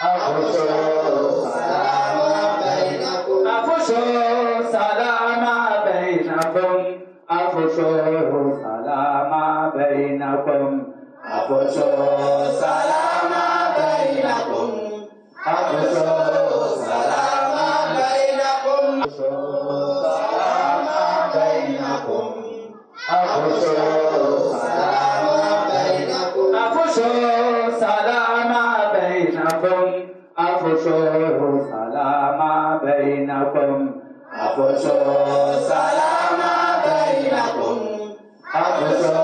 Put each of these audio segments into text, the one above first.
أفشوا السلام بينكم أفشوا السلام بينكم أفشوا السلام بينكم أفشوا السلام بينكم أفشوا السلام بينكم أفشوا السلام بينكم أفشوا السلام بينكم أفشوا السلام بينكم أفشوا السلام بينكم أفشوا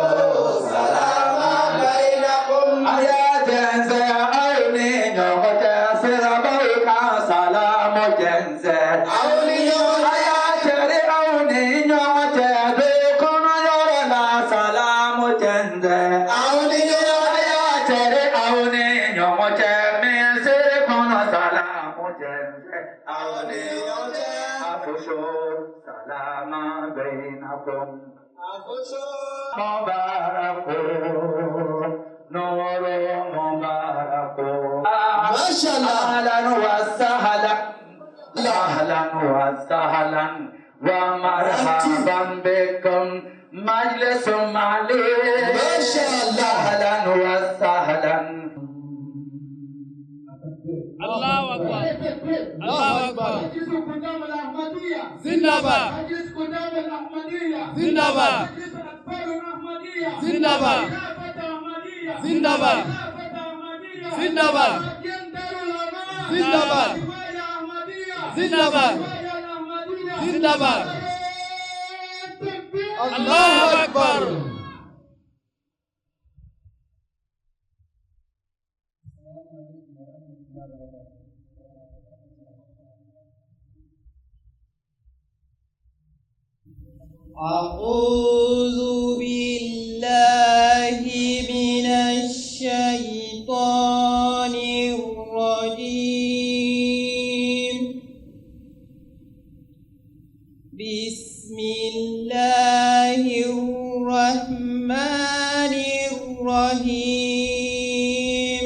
السلام بينكم أيا جنزة أولي نوغة سربوك سلام جنزة أولي أيا تري أولي نوغة بكم يورنا سلام جنزة أولي أيا تري أولي نوغة من سركم سلام جنزة أولي أفشوا سلام بينكم مبارك نور مبارك ما شاء الله. أهلا وسهلا أهلا وسهلا ومرحبا بكم مجلس معلي ما شاء الله. أهلا وسهلا الله أكبر الله أكبر مجلس قدام الأحمدية زندباد مجلس قدام الأحمدية زندباد مجلس أطفال الأحمدية زندباد خلافة أحمدية زندباد خلافة أحمدية زندباد مدين دار الأمان زندباد رواية أحمدية زندباد رواية الأحمدية زندباد تكبير الله أكبر أعوذ بالله من الشيطان الرجيم بسم الله الرحمن الرحيم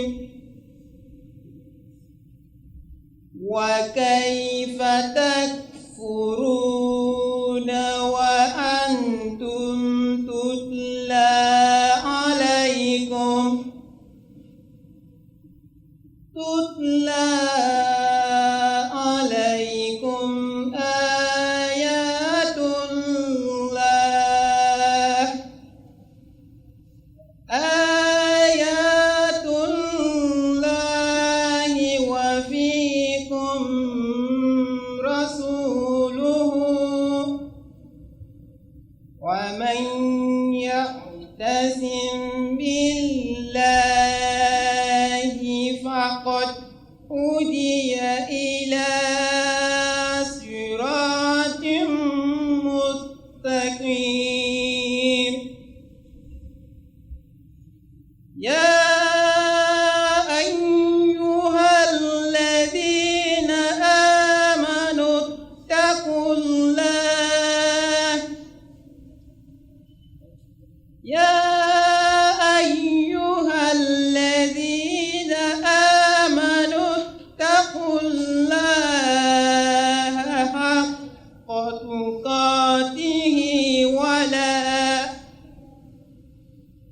وكيف تكفرون وأنتم تتلى عليكم آيات الله وفيكم رسوله ومن يعتصم بالله فقد هدي إلى صراط مستقيم يا أيها الذين آمنوا اتقوا الله يا أيها الذين آمنوا اتقوا الله حق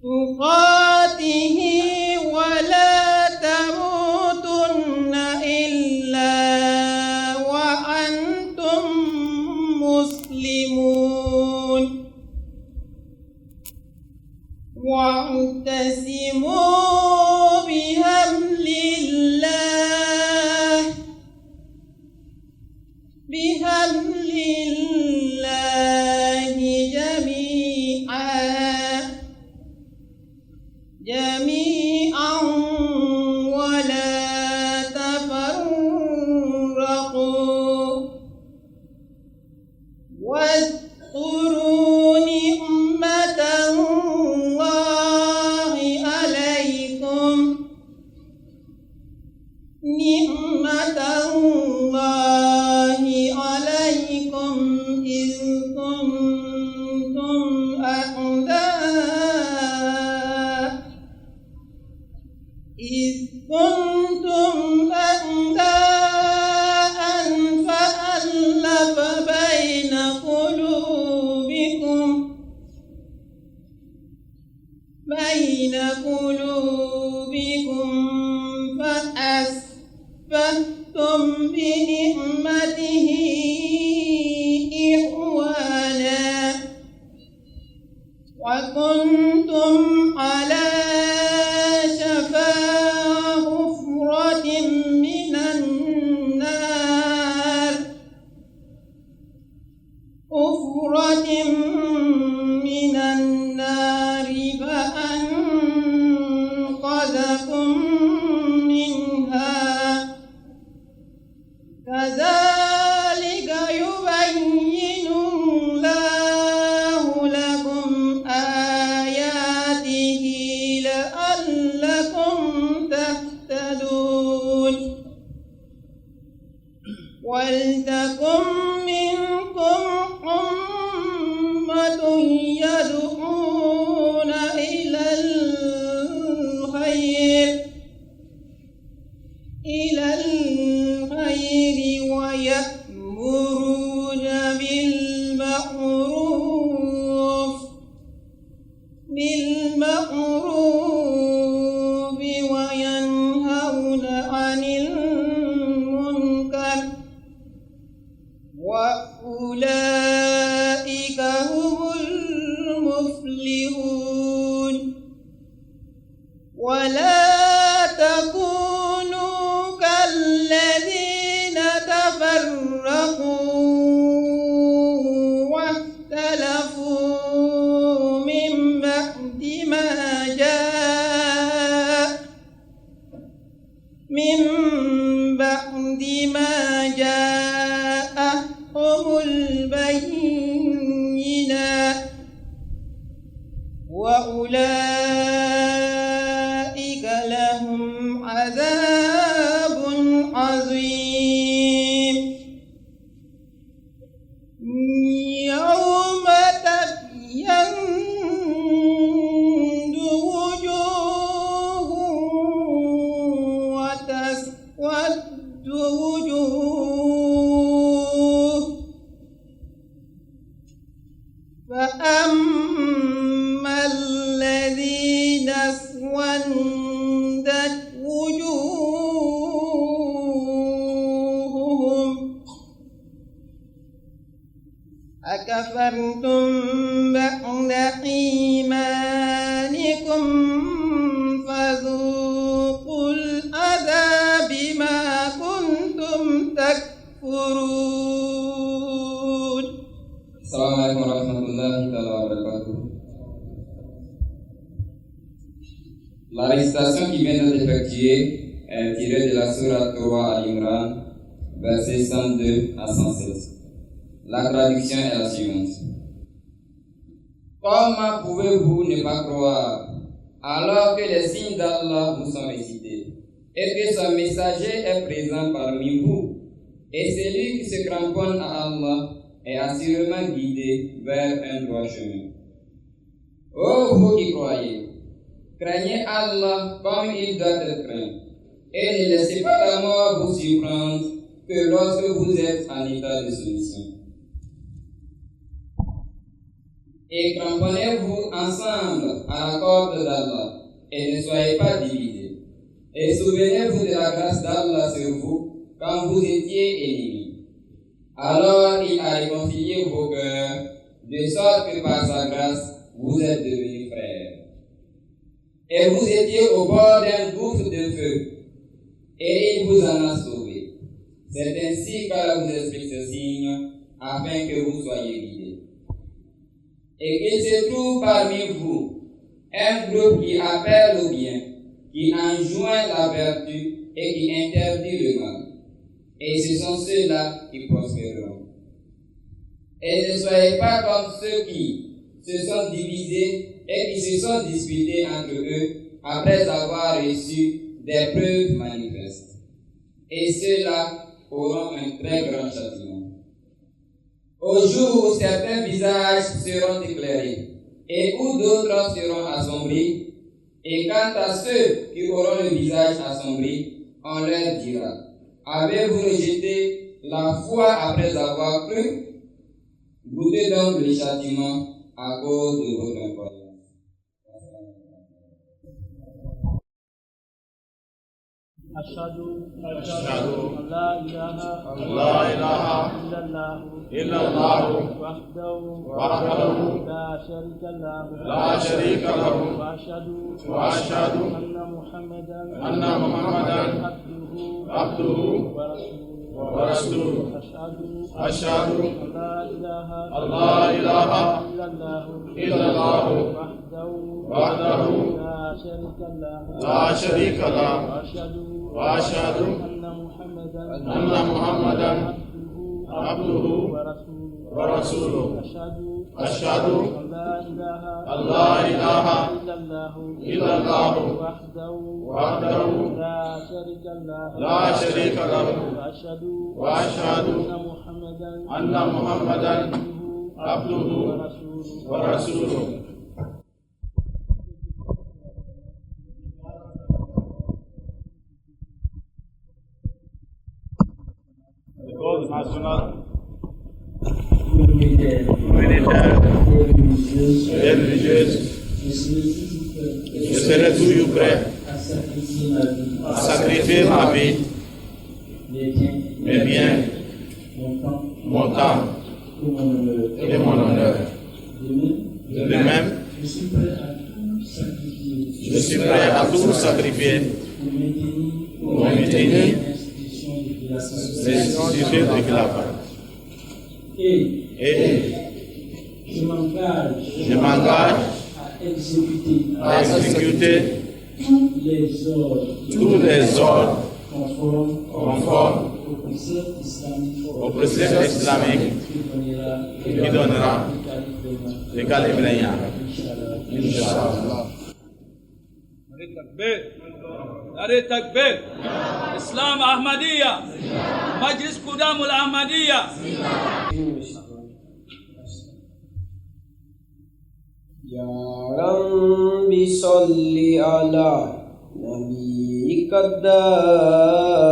تقاته ولا تموتن إلا وأنتم مسلمون واعتصموا بحبل الله جميعا ولا تفرقوا واذكروا نعمة الله عليكم إذ كنتم أعداء أصبحتم بنعمته إخوانا وكنتم على شفا حفرة من النار فأنقذكم منها كذلك يبين الله لكم آياته لعلكم تهتدون ولتكن منكم أمة يدعون إلى الخير ويأمرون بالمعروف وينهون عن المنكر وأولئك هم المفلحون ولا تكونوا كالذين تفرقوا واختلفوا من بعد ما جاءهم البينات وأولئك لهم عذاب عظيم يوم تبيض وجوه وتسود وجوه فأما الذين اسودت وجوههم أكفرتم بعد إيمانكم فذوقوا العذاب بما كنتم تكفرون. Assalamu alaikum warahmatullahi wabarakatuh. La récitation qui vient d'être effectuée est tirée de la sourate 3 Al-Imran, versets 102 à 107. La traduction est la suivante. Comment pouvez-vous ne pas croire alors que les signes d'Allah vous sont récités et que son messager est présent parmi vous, et celui qui se cramponne à Allah est assurément guidé vers un droit chemin. Ô vous qui croyez, craignez Allah comme il doit être craint, et ne laissez pas la mort vous surprendre que lorsque vous êtes en état de soumission. Et cramponnez-vous ensemble à la corde d'Allah, et ne soyez pas divisés. Et souvenez-vous de la grâce d'Allah sur vous quand vous étiez ennemis. Alors il a réconcilié vos cœurs, de sorte que par sa grâce, vous êtes devenus frères. Et vous étiez au bord d'un gouffre de feu, et il vous en a sauvés. C'est ainsi qu'Allah vous explique ce signe, afin que vous soyez guidés. Et qu'il se trouve parmi vous un groupe qui appelle au bien, qui enjoint la vertu et qui interdit le mal. Et ce sont ceux-là qui prospéreront. Et ne soyez pas comme ceux qui se sont divisés et qui se sont disputés entre eux après avoir reçu des preuves manifestes. Et ceux-là auront un très grand châtiment. Au jour où certains visages seront éclairés et où d'autres seront assombris, et quant à ceux qui auront le visage assombri, on leur dira: avez-vous rejeté la foi après avoir cru? Goûtez donc le châtiment à cause de votre incroyance. أشهد أن لا إله إلا الله وحده لا شريك له وأشهد أن محمدا عبده ورسوله أشهد أن لا إله إلا الله وحده لا شريك له وأشهد أن محمدا عبده ورسوله أشهد أن لا إله إلا الله وحده لا شريك له وأشهد أن محمدا عبده ورسوله. Cause national, militaire et religieuse, je serai toujours prêt à sacrifier ma vie, mes biens, mon temps et mon honneur. De même, je suis prêt à tout sacrifier pour maintenir les institutions de Khilafat. Et je m'engage à exécuter tous les ordres conformes au précepte islamique qui donnera le calibre. Inch'Allah. نعرة تكبير إسلام أحمدية مجلس قدام الأحمدية. يا رب صل على نبيك دائما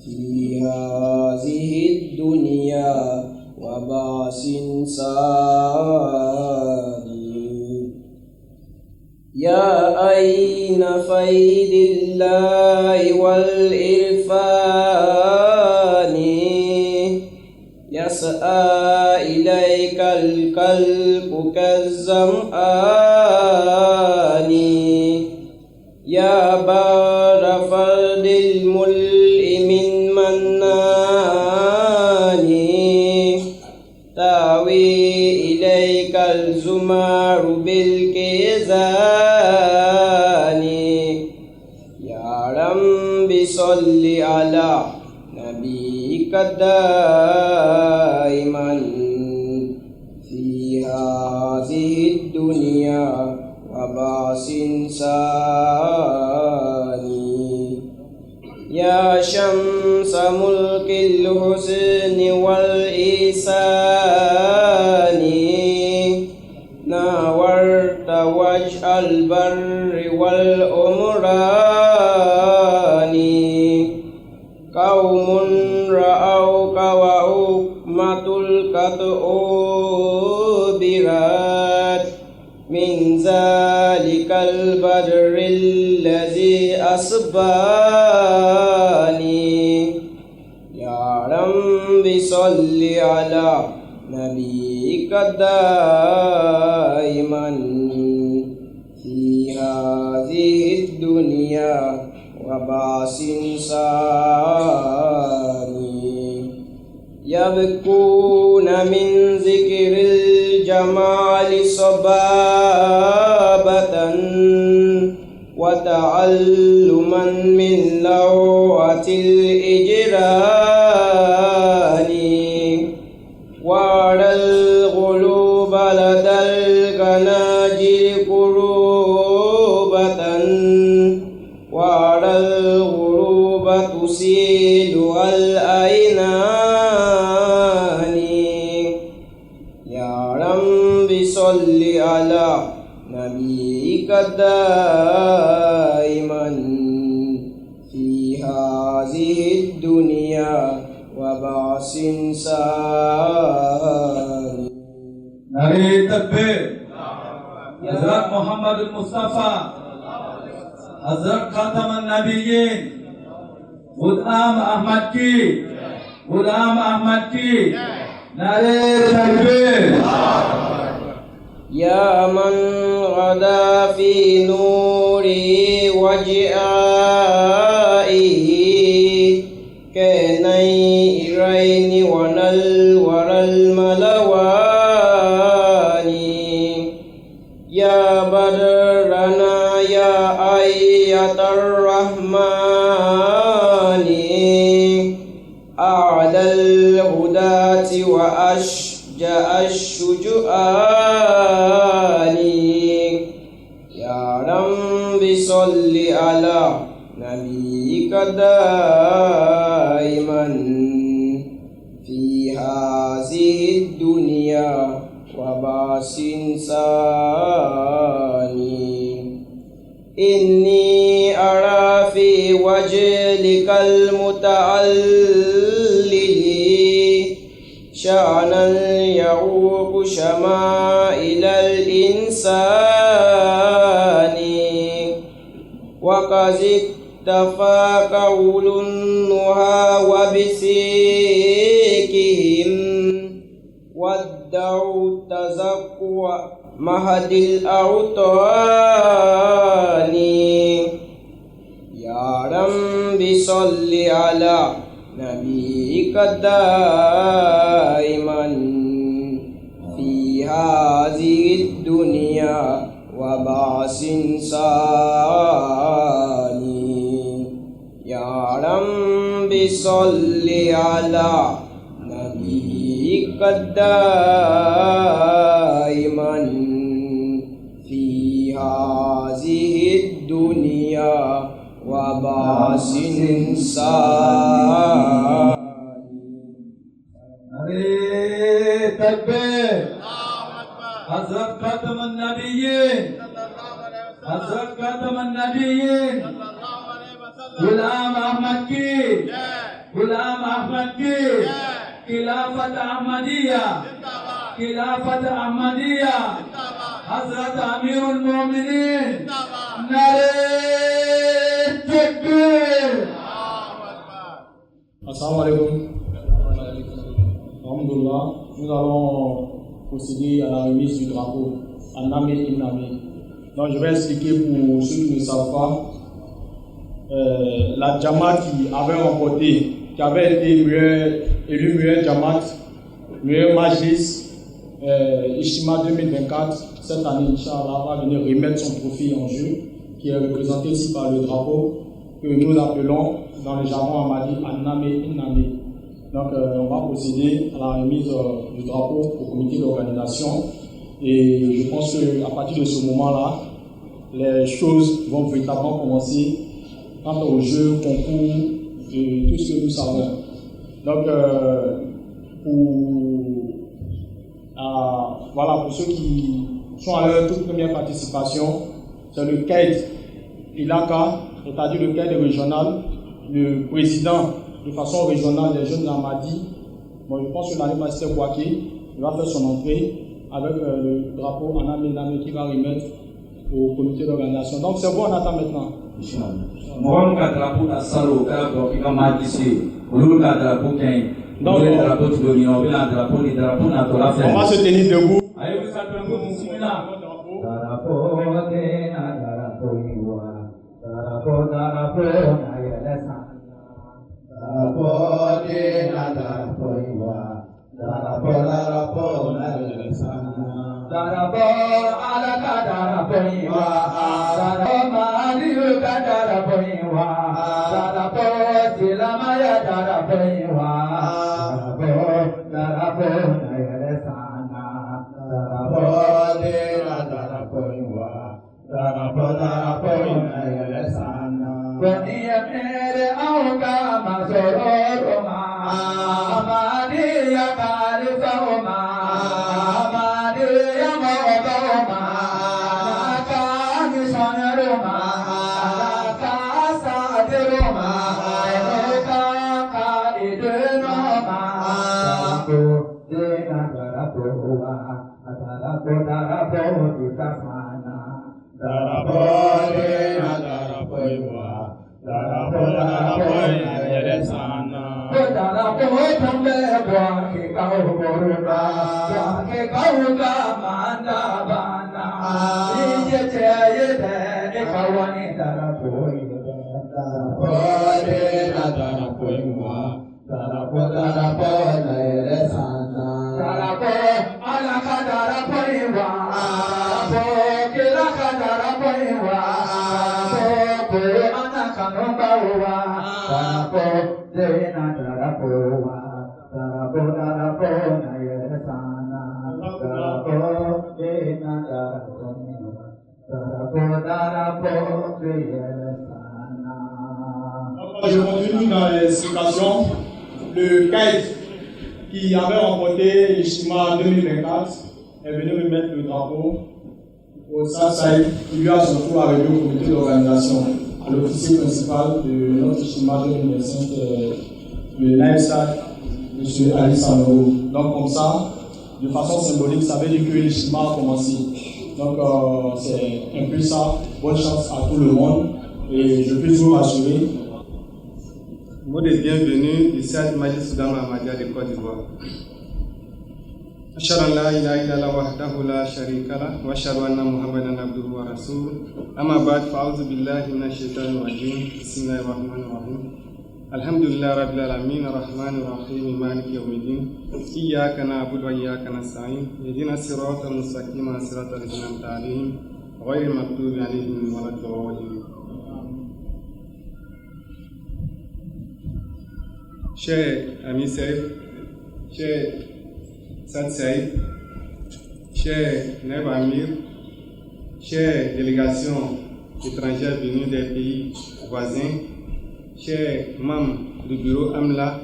في هذه الدنيا وباس يا أين فيد الله والإرفان يسعى إليك القلب كالظمآن يا بار فرد الملء من منان تاوي إليك الزمار بالكيزان يا رب صل على نبيك دائما في هذه الدنيا وباس ثاني يا شمس ملك الحسن والإحسان ناورت وجه البر والأمران قوم رأوك وأمة القطع برات من ذلك البدر الذي أصباني يا رب صل على نبيك دائما في هذه الدنيا وباس ثاني يبكون من ذكر الجمال صبابة وتعلما من لوعة الإجران وارى الغلوب لدى القناجر كروبة وارى الغروب تسيل الأينان يا رب صل على نبيك دائما في هذه الدنيا وبعث ثاني نعرة تكبير حضرت محمد المصطفى Hazrat Khatam an-Nabiyyin Ghulam Ahmad ki Ghulam Ahmad ki Nare Takbir يا من غدا في نور وجائه كنيرين ونلور الملواني يا بدرنا يا آية الرحمن أعلى الهداة وأشجع الشجعان يا رب صل على نبيك دائما في هذه الدنيا وباس ثاني إني أرى في وجهك المتعلل شأنا يعوق شمائل الإنسان وقد اكتفى قول النهى وبسيكهم وادعوا التزكوى مهد الأوطان يا رب صل على نبيك دائما في هذه الدنيا وبعث ثاني يا رب صل على نبيك دائما في هذه الدنيا وبعث ثاني Nare Takbir Hazrat Khatam an-Nabiyyin Hazrat Khatam an-Nabiyyin Ghulam Ahmad ki Ghulam Ahmad ki Khilafat Ahmadiyya Khilafat Ahmadiyya Hazrat Amirul Mu'minin Nare Takbir Assalamu alaikum. Alhamdulillah, nous allons procéder à la remise du drapeau en Namé et Namé. Donc je vais expliquer pour ceux qui ne savent pas. La Jamaat qui avait remporté, qui avait été élu meilleur Jamaat, meilleur Majlis, Ishtima 2024, cette année, Inch'Allah, va venir remettre son trophée en jeu, qui est représenté ici par le drapeau que nous appelons dans le jargon Ahmadi An-Namé Innamé. Donc on va procéder à la remise du drapeau au comité d'organisation et je pense qu'à partir de ce moment-là, les choses vont véritablement commencer quant au jeu, concours, et tout ce que nous savons. Donc voilà, pour ceux qui sont à leur toute première participation, c'est le CAID Ilaka, c'est-à-dire le CAID régional, le président de façon régionale des jeunes Ahmadis. Bon, je pense que l'année passée, il va faire son entrée avec le drapeau en Namé qui va remettre au comité d'organisation. Donc c'est bon, on attend maintenant. Mohon ka drapeau na salo ka ko ki ka majisi ulu ka drapeau ken donc le drapeau tu doni on la drapeau ni drapeau na to la faire. On va se tenir debout. Ayo sa drapeau bismillah. Drapeau de na drapeau iwa drapeau na yele sana drapeau de na drapeau iwa drapeau na yele sana drapeau ala ka drapeau iwa drapeau Kadara Boiwa, Darapo, Silamaya Darapoiwa, Darapo, Nayalesana, Darapo, Darapoiwa, Darapo, Nayalesana. When the Mere Auga Mazoroma, Amadia Kalifoma, Amadia Moboma, Nakani Sonaroma. Darapo Tambe Bwake Kauruga, Bwake Kauga Manda Bana, Yete Kawani Darapoi, Darapoi, Darapoima, Darapo Darapo, Naeresana, Darapo, Alaka Darapoiwa, Kilaka Darapoiwa, Anakanombawa, Darapo, Dena Darapoa, Darapo Darapo, Naeresana, Darapo, Dena Darapoiwa, Darapo Darapo, Naeresana. Je continue dans les citations. Le CAID qui avait remporté l'Ishima 2024 est venu remettre le drapeau au Saïd, qui lui a surtout arrivé au comité d'organisation, à l'officier principal de notre Ishima 2025, le Naïsad, M. Ali Sanogo. Donc comme ça, de façon symbolique, ça veut dire que l'Ishima a commencé. Donc c'est un peu ça. Bonne chance à tout le monde et je peux vous rassurer. Mot de bienvenue du Saïd Majlis Soudan Ahmadiyya de Côte d'Ivoire. Ashhadu an la ilaha illallah wahdahu la sharika lah wa ashhadu anna Muhammadan abduhu wa rasuluh. Amma ba'd, fa'udhu billahi minash shaitanir rajim. Bismillahir rahmanir rahim. Alhamdulillah rabbil alamin arrahmanir rahim maliki yawmiddin. Iyyaka na'budu wa iyyaka nasta'in. Ihdinas siratal mustaqim siratal ladzina an'amta 'alaihim ghayril maghdubi 'alaihim waladdallin. Chers amis Saïd, chers Sad Saïd, chers Naib Amir, chères délégations étrangères venues des pays voisins, chers membres du bureau AMLA,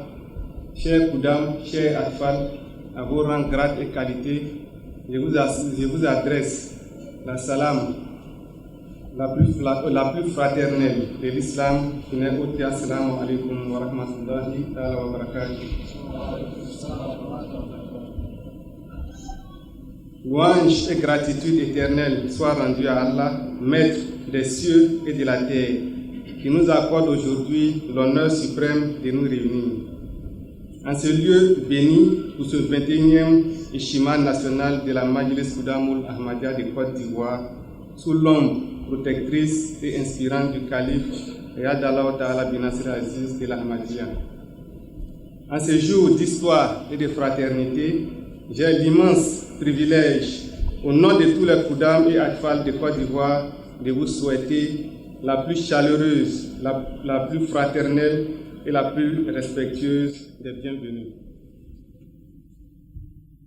chers Koudam, chers Atfal, à vos rangs, grades et qualités, je vous adresse la salam la plus fraternelle de l'islam, qui n'est autre assalamu alaikum wa rahmatullahi ta'ala wa barakatuh. Louange et gratitude éternelle soient rendues à Allah, maître des cieux et de la terre, qui nous accorde aujourd'hui l'honneur suprême de nous réunir. En ce lieu béni pour ce 21e Ishima national de la Majlis Soudan Ahmadiyya de Côte d'Ivoire, sous l'ombre protectrice et inspirante du calife Yad Allah Ta'ala bin Nasir Aziz de l'Ahmadiyya. En ce jour d'histoire et de fraternité, j'ai l'immense privilège, au nom de tous les Koudam et Atfal de Côte d'Ivoire, de vous souhaiter la plus chaleureuse, la plus fraternelle et la plus respectueuse des bienvenus.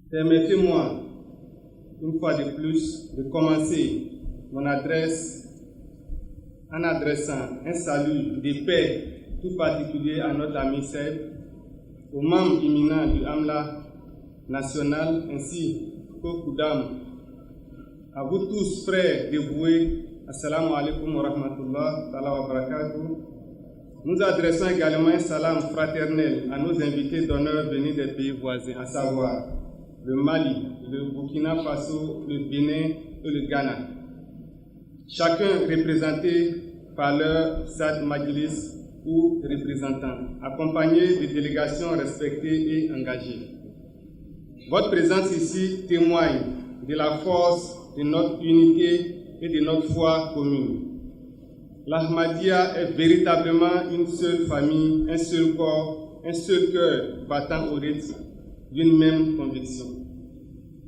Permettez-moi, une fois de plus, de commencer mon adresse en adressant un salut de paix tout particulier à notre ami Saïd, aux membres éminents du AMLA national ainsi qu'aux Koudam. À vous tous, frères dévoués, assalamu alaikum wa rahmatullah wa barakatuh. Nous adressons également un salam fraternel à nos invités d'honneur venus des pays voisins, à savoir le Mali, le Burkina Faso, le Bénin et le Ghana. Chacun représenté par leur Sad Majlis ou représentant, accompagné de délégations respectées et engagées. Votre présence ici témoigne de la force de notre unité et de notre foi commune. L'Ahmadiyya est véritablement une seule famille, un seul corps, un seul cœur battant au rythme d'une même conviction.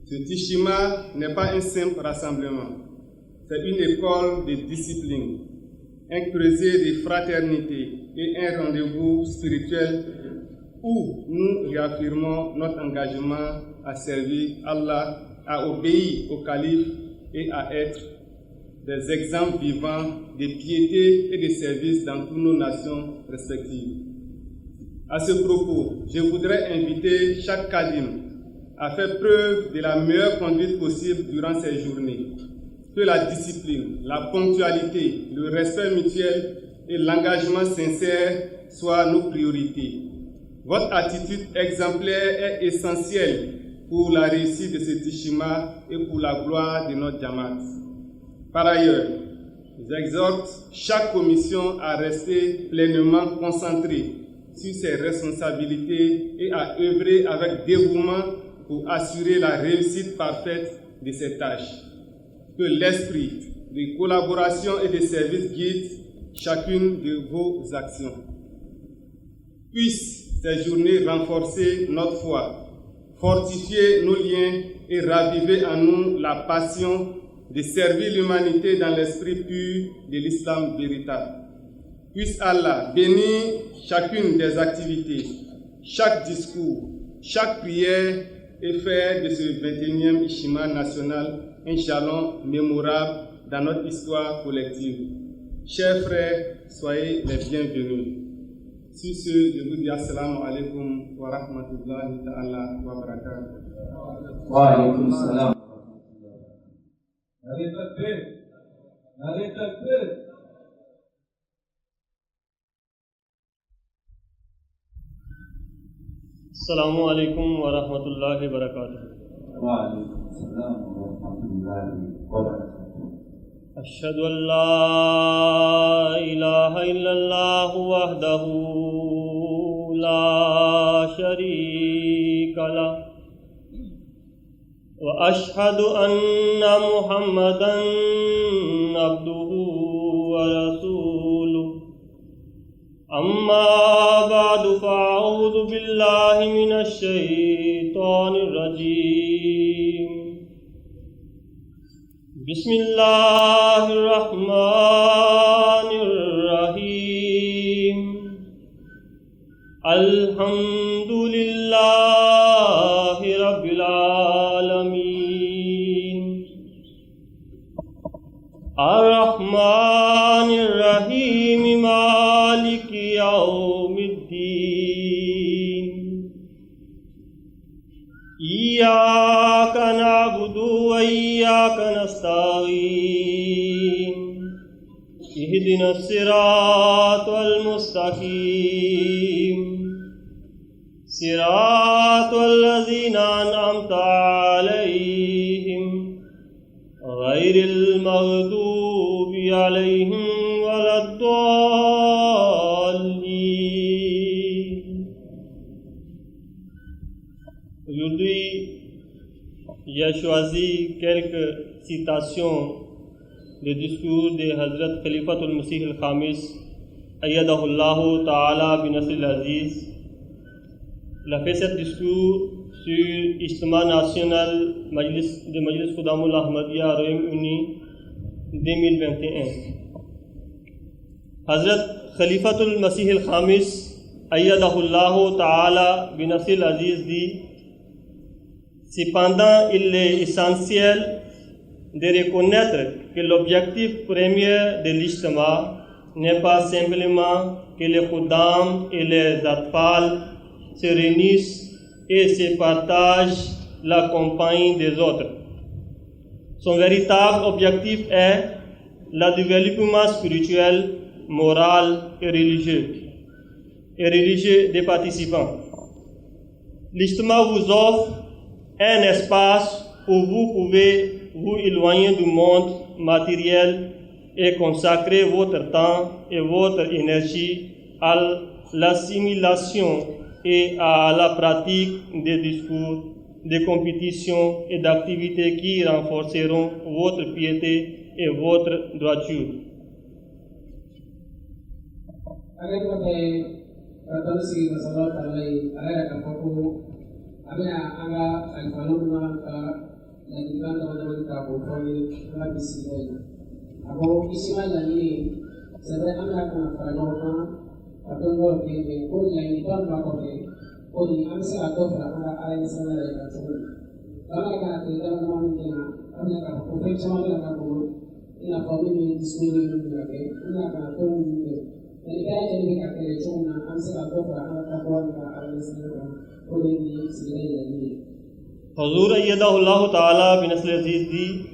Ce Ishima n'est pas un simple rassemblement, c'est une école de discipline, un creuset de fraternité et un rendez-vous spirituel où nous réaffirmons notre engagement à servir Allah, à obéir au calife et à être des exemples vivants de piété et de service dans toutes nos nations respectives. À ce propos, je voudrais inviter chaque Kadim à faire preuve de la meilleure conduite possible durant ces journées. Que la discipline, la ponctualité, le respect mutuel et l'engagement sincère soient nos priorités. Votre attitude exemplaire est essentielle pour la réussite de cet Ishima et pour la gloire de notre Jamaat. Par ailleurs, j'exhorte chaque commission à rester pleinement concentrée sur ses responsabilités et à œuvrer avec dévouement pour assurer la réussite parfaite de ses tâches. Que l'esprit de collaboration et de service guide chacune de vos actions. Puissent ces journées renforcer notre foi, fortifier nos liens et raviver en nous la passion de servir l'humanité dans l'esprit pur de l'islam véritable. Puisse Allah bénir chacune des activités, chaque discours, chaque prière et faire de ce 21e Ijtima national un jalon mémorable dans notre histoire collective. Chers frères, soyez les bienvenus. Sur ce, je vous dis assalamu alaikum wa rahmatullahi ta'ala wa barakatuh. Wa alaikum salam. Allez, takbir. Allez, takbir. Assalamu alaikum wa rahmatullahi wa barakatuh. Wa alaikum salam wa rahmatullahi wa barakatuh. أشهد أن لا إله إلا الله وحده لا شريك له وأشهد أن محمدا عبده ورسوله أما بعد فأعوذ بالله من الشيطان الرجيم بسم الله الرحمن الرحيم الحمد لله رب العالمين الرحمن الرحيم مالك يوم الدين إياك نعبد وإياك نستعين اهدنا الصراط المستقيم صراط الذين أنعمت عليهم غير المغضوب عليهم ولا الضالين. Aujourd'hui, j'ai choisi quelques citations du discours de Hazrat Khalifatul Masih al-Khamis Ayyadahullahu Ta'ala bin Nasr al-Aziz. Il a fait ce discours sur l'Ijtima national de Majlis Khudamul Ahmadiyya Royaume-Uni 2021. Hazrat Khalifatul Masih al-Khamis Ayyadahullahu Ta'ala bin Nasr al-Aziz dit: cependant, il est essentiel de reconnaître que l'objectif premier de l'Ijtima n'est pas simplement que les Khuddam et les Atfal se réunissent et se partagent la compagnie des autres. Son véritable objectif est le développement spirituel, moral et religieux des participants. L'Ijtima vous offre un espace où vous pouvez vous éloigner du monde matériel et consacrer votre temps et votre énergie à l'assimilation et à la pratique des discours, des compétitions et d'activités qui renforceront votre piété et votre droiture. abena anga alfanuma ka nagibanda wana ka ko foni la bisile abo isima la ni sabe anga ka fanoma atongo ke ko la ni ton ma ko ke ko ni amsa ato fra anga ala sana la ka so anga ka te da na mo ke na anga ka ko fe chama la ka ko ina ko mi ni disini ni la ke ina ka to ni ke ni ka ni ka ke chona amsa ato fra anga ka ko anga ala sana Huzur Ayyadahullahu Ta'ala bin Nasr al-Aziz dit: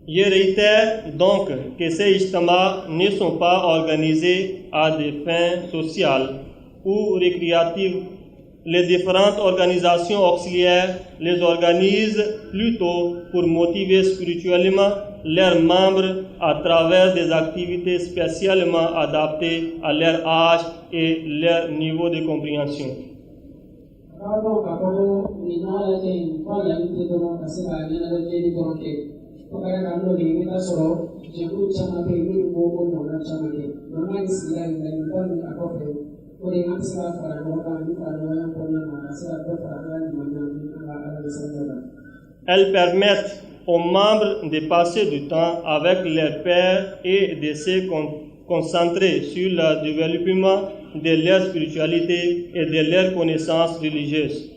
ये réitère donc que ces ijtimas ne sont pas organisés à des fins sociales ou récréatives, les différentes organisations auxiliaires les organisent plutôt pour motiver spirituellement leurs membres à travers des activités spécialement adaptées à leur âge et leur niveau de compréhension. Elles permettent aux membres de passer du temps avec leurs pairs et de se concentrer sur le développement de leur spiritualité et de leurs connaissances religieuses.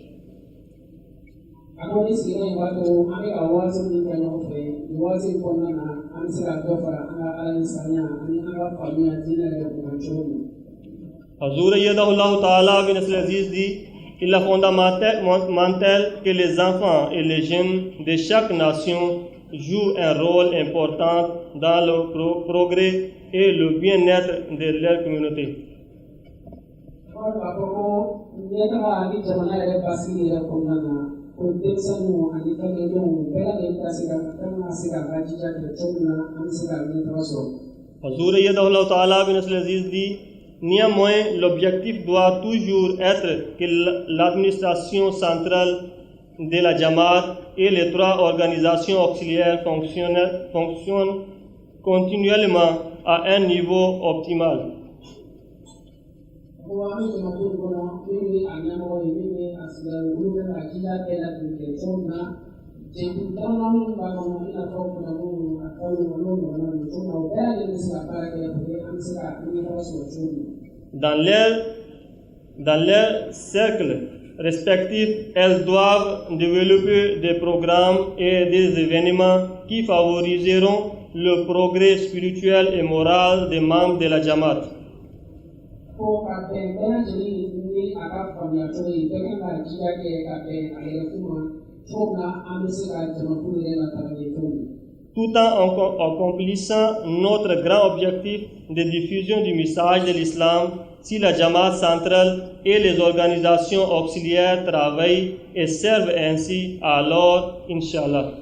Hazur Yadahullah Ta'ala bin Aziz dit: il est fondamental que les enfants et les jeunes de chaque nation jouent un rôle important dans le progrès et le bien-être de leur communauté. Hazur Yadahullah Ta'ala bin Aziz dit: néanmoins, l'objectif doit toujours être que l'administration centrale de la Jamaat et les trois organisations auxiliaires fonctionnent continuellement à un niveau optimal. Dans leur cercle respectifs, elles doivent développer des programmes et des événements qui favoriseront le progrès spirituel et moral des membres de la Jamaat. Tout en accomplissant notre grand objectif de diffusion du message de l'islam, si la Jamaat centrale et les organisations auxiliaires travaillent et servent ainsi, alors, Inch'Allah.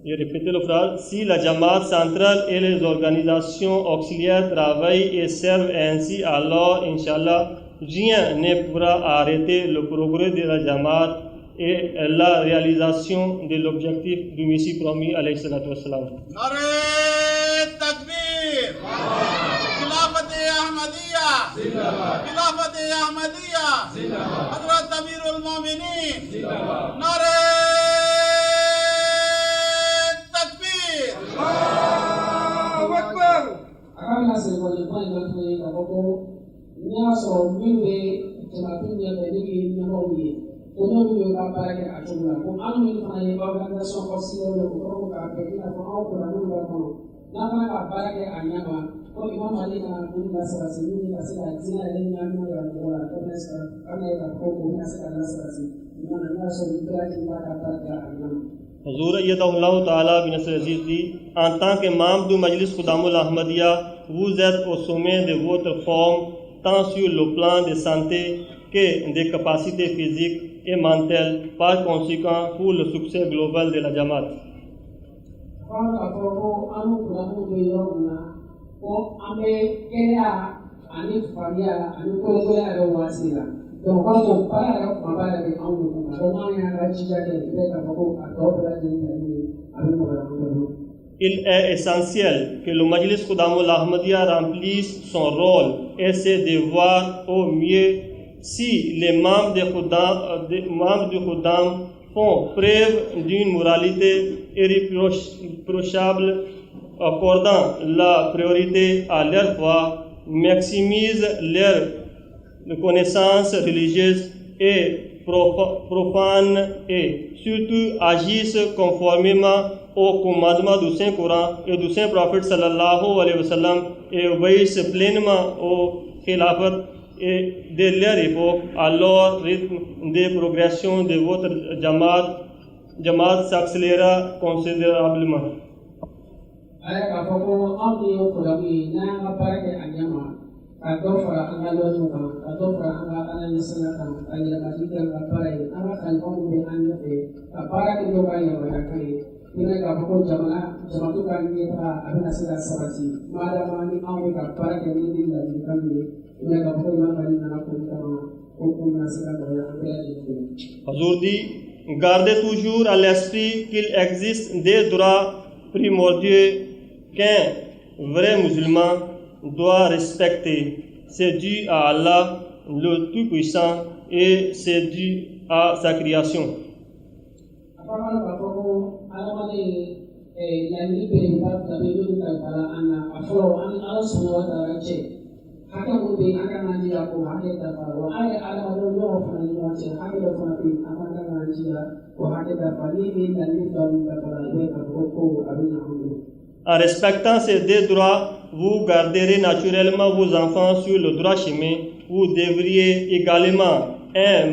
Je répète la phrase: si la Jamaat centrale et les organisations auxiliaires travaillent et servent ainsi, alors, Inch'Allah, rien ne pourra arrêter le progrès de la Jamaat et la réalisation de l'objectif du Messie promis, alayhi salatu wassalam. Hazur Yadahullah Ta'ala bin Aziz dit: en tant que membre du Majlis Khudamul Ahmadiyya, vous êtes au sommet de votre forme, tant sur le plan de santé que des capacités physiques et mentales, par conséquent pour le succès global de la Jamaat. Il est essentiel que le Majlis Khudamul Ahmadiyya remplisse son rôle et ses devoirs au mieux. Si les membres du Khudam font preuve d'une moralité irréprochable, accordant la priorité à leur foi, maximisent leurs connaissances religieuses et profanes et surtout agissent conformément au commandement du Saint-Coran et du Saint-Prophète sallallahu alayhi wa sallam et obéissent pleinement au khilafat et de leur époque, alors le rythme de progression de votre Jamaat s'accéléra considérablement. Ayah kata ko am ni ko lagi na ngapara ke anyama atau fara angalo nuka atau fara angalo nasalatan ayah masih ngapara ini ama kan kamu be anya be ngapara ke doa yang berakai ini kata ko jamaah tu kan dia ada nasihat sabati malam ini am ngapara ke ini lagi kami ini kata ko imam bani nak hukum nasihat yang berakai. Hazur dit, gardez toujours à l'esprit qu'il existe des droits primordiaux qu'un vrai musulman doit respecter. C'est dû à Allah, le Tout-Puissant, et c'est dû à sa création. En respectant ces deux droits, vous garderez naturellement vos enfants sur le droit chemin. Vous devriez également un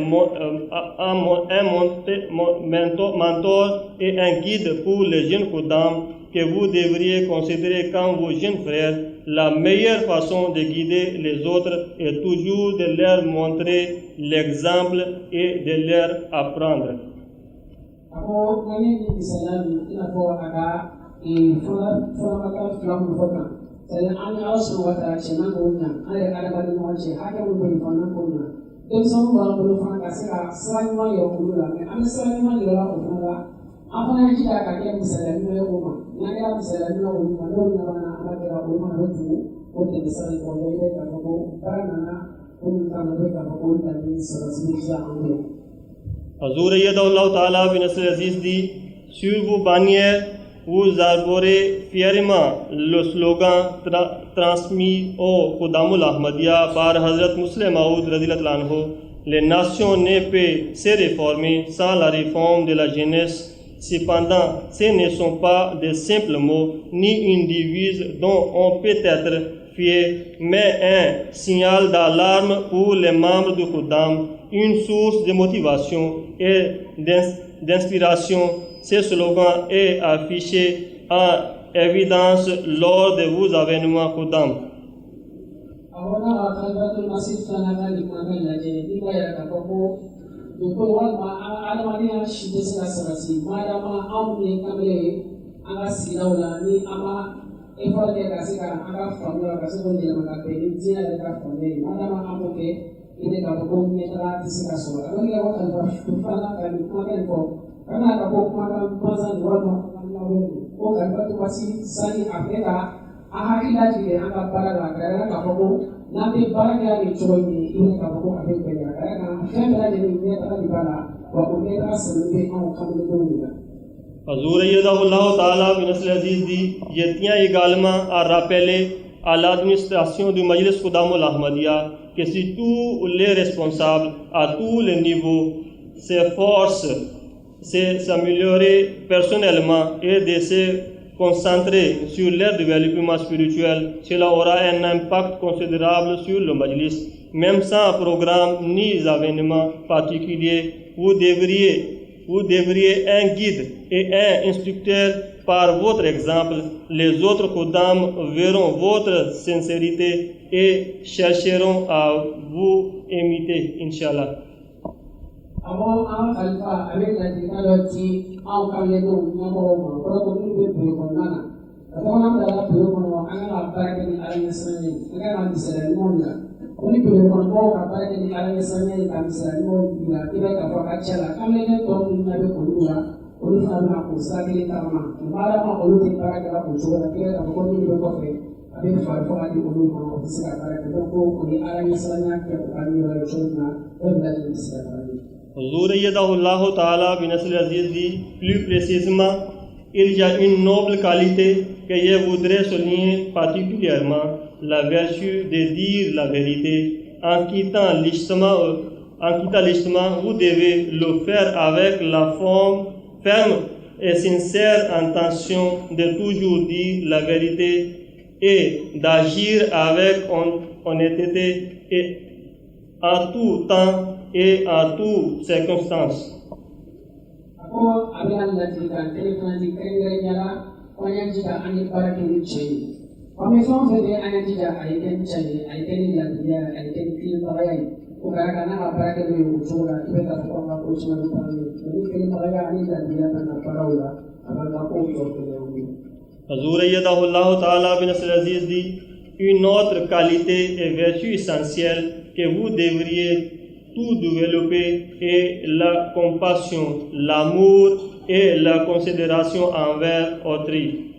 mentor et un guide pour les jeunes Khuddam que vous devriez considérer comme vos jeunes frères. La meilleure façon de guider les autres est toujours de leur montrer l'exemple et de leur apprendre. Saya anda harus mengatakan cina punya, ada bagi macam, ada memberi panang punya. Dan semua orang berfirman kasih selain mayu punya, anda selain mayu lah punya. Apa yang kita kaya misalnya mayu rumah, yang kita misalnya mayu rumah, orang yang apa kita rumah itu, untuk misalnya kalau dia kamu, karena untuk kamu kamu dan seterusnya ambil. Hazur Yadullah Taala bin Nasr Aziz dit, sur vos bannières, vous arborez fièrement le slogan transmis au Khuddamul Ahmadiyya par Hazrat Muslim Maud radhiyallahu anhu. Les nations ne peuvent se réformer sans la réforme de la jeunesse. Cependant, ce ne sont pas de simples mots ni une devise dont on peut être fier, mais un signal d'alarme pour les membres du Khuddam, une source de motivation et d'inspiration. Ce slogan est affiché en évidence lors de vos événements Khuddam. Karena aku makan mazan warna lalu, oh kan tu masih sani Afrika, ahari lagi dia angkat barang karena aku nanti barang yang dicoba ini aku ambil kerja karena kerja ini dia tak di bala, waktu dia sendiri mau kamu itu. Hazur Yadullah Taala bin Nasr Aziz dit, je tiens également à rappeler à l'administration du Majlis Khuddamul Ahmadiyya que si tous les responsables à tous les niveaux s'efforcent de s'améliorer personnellement et de se concentrer sur leur développement spirituel, cela aura un impact considérable sur le Majlis. Même sans programme ni événement particulier, vous devriez un guide et un instructeur par votre exemple. Les autres Khuddam verront votre sincérité et chercheront à vous imiter, Inch'Allah. Awal khalifah avec la technologie en kalian nyambo kalau tu ni berpikir mana kalau nama dalam berpikir mana angin apa yang ada di sana ni angin ada di sana mana ni berpikir mana apa yang ada di sana ni kami sana mana kita kapal kacau kami ni tu ni nabi kulua ulu faham aku sekali tamam malam ulu tiada kalau kucur kita kapal ni berpikir abis faham di ulu mana sekarang kita tu ni ada di sana kita kami bercakap berbeda di sana. Hazur Yadullah Taala bin Nasr Aziz dit, plus précisément, il y a une noble qualité que je voudrais souligner particulièrement, la vertu de dire la vérité. En quittant l'ijtima, vous devez le faire avec la ferme et sincère intention de toujours dire la vérité et d'agir avec honnêteté en tout temps et en toutes circonstances. Ako abilan latika telefon di kengre jala koyan jika ani barake ni chei. Kami fon fede ani jika aiken chei aiken latia aiken film bagay. Ukara kana barake ni usura ibe ka ko ma ko chuma ni pami. Ni film bagay ani latia kana paraula abanga ko ko ko. Hazur ayyadahullah ta'ala bin Nasr Aziz dit une autre qualité et vertu essentielle que vous devriez tout développer est la compassion, l'amour et la considération envers autrui.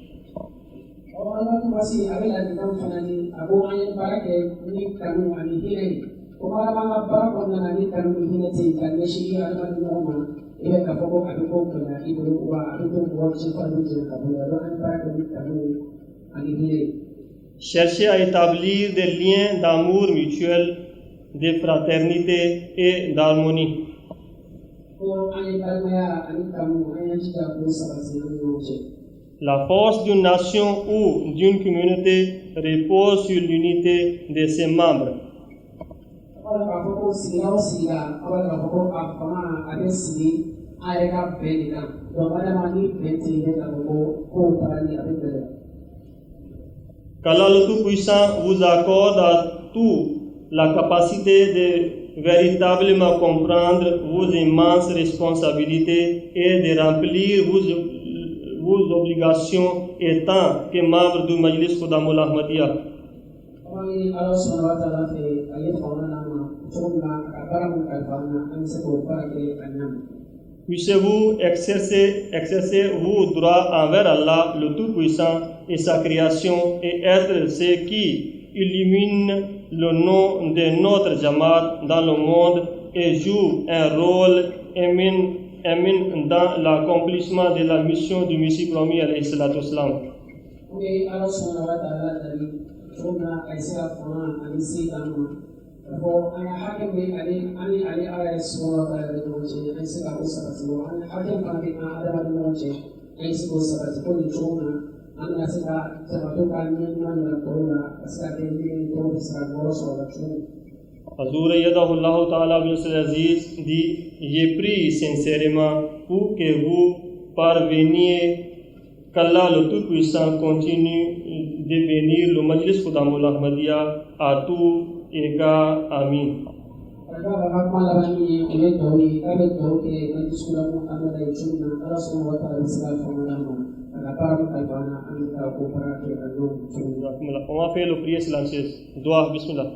Cherchez à établir des liens d'amour mutuel, de fraternité et d'harmonie. La force d'une nation ou d'une communauté repose sur l'unité de ses membres. Qu'Allah le Tout-Puissant vous accorde à tous la capacité de véritablement comprendre vos immenses responsabilités et de remplir vos obligations étant que membre du Majlis Khudamul Ahmadiyya. Puissiez-vous exercer vos droits envers Allah, le Tout-Puissant et sa création, et être ceux qui illuminent le nom de notre Jamaat dans le monde et jouent un rôle éminent dans l'accomplissement de la mission du Messie promis alayhi salatu wassalam. Hazur Yadahullah Ta'ala bin Aziz dit: j'ai prie sincèrement pour que vous parveniez, qu'Allah le Tout-Puissant continue de bénir le Majlis Khudamul Ahmadiyya à tout égard. Amin. On va faire le prière silencieuse. Doa, bismillah.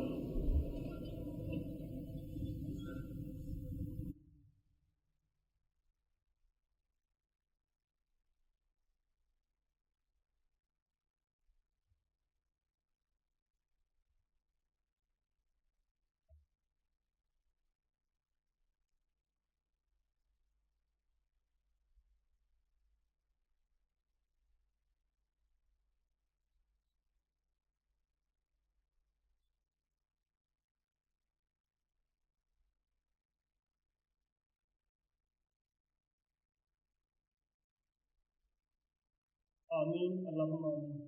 Amin. Allahumma amin.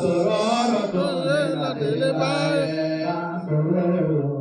sọ̀rọ̀ ọ̀rọ̀ tó lè láti lè bá ẹ̀.